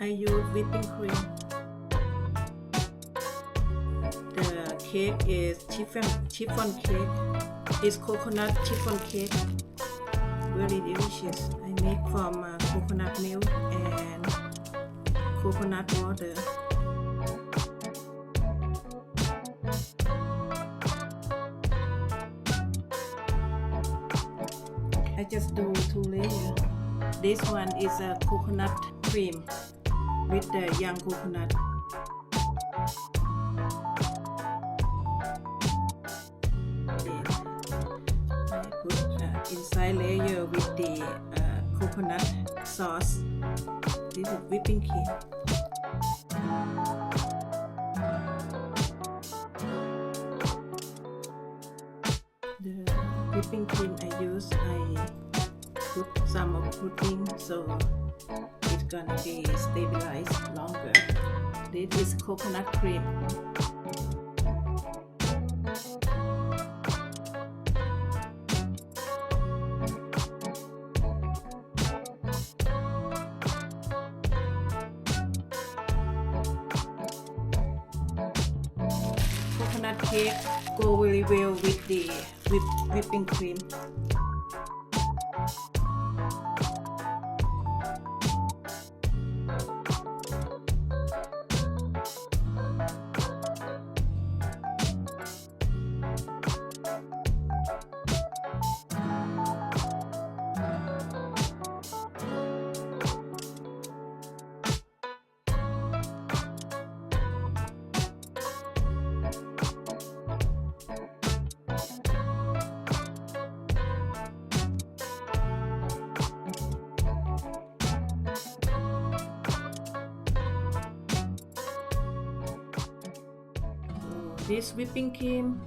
I use whipping cream. The cake is chiffon cake. It's coconut chiffon cake. Very delicious. I make from coconut milk and coconut water. I just do 2 layers. This one is a coconut cream with the young coconut. Then I put inside layer with the coconut sauce. This is whipping cream. The whipping cream I use, I put some of pudding so it's gonna be stabilized longer. This is coconut cream. Coconut cake go very well with the whipping cream. This whipping cream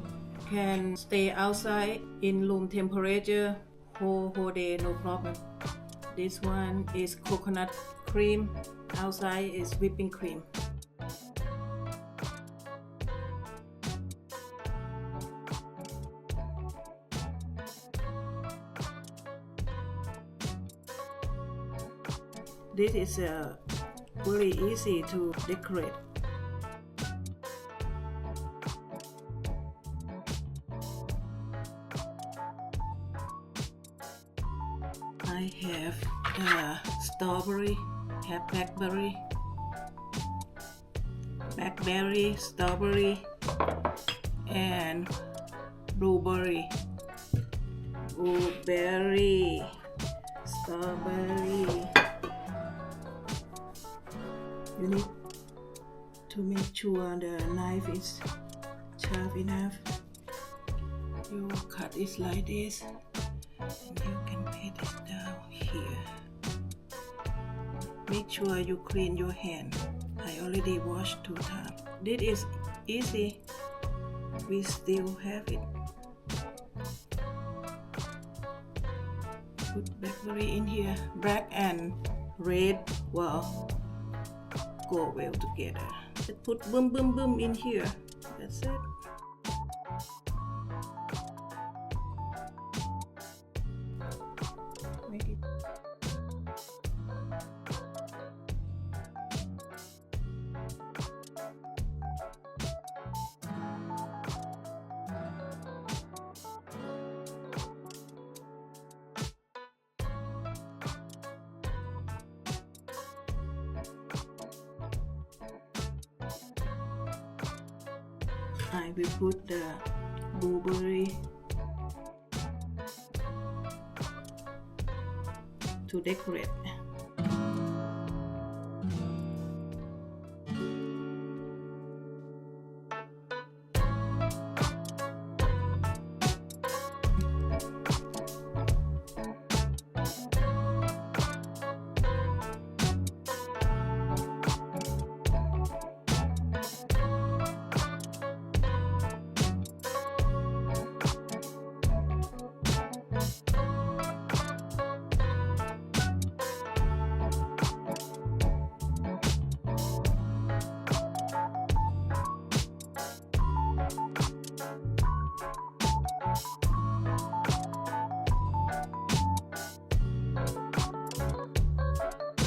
can stay outside in room temperature whole day, no problem. This one is coconut cream, outside is whipping cream. This is very easy to decorate. I have strawberry, have blackberry, strawberry, and blueberry, strawberry. You need to make sure the knife is sharp enough. You cut it like this, and you can put it down here. Make sure you clean your hand. I already washed 2 times. This is easy. We still have it. Put blackberry in here. Black and red will go well together. Just put boom in here. That's it. Make it. I will put the blueberry to decorate.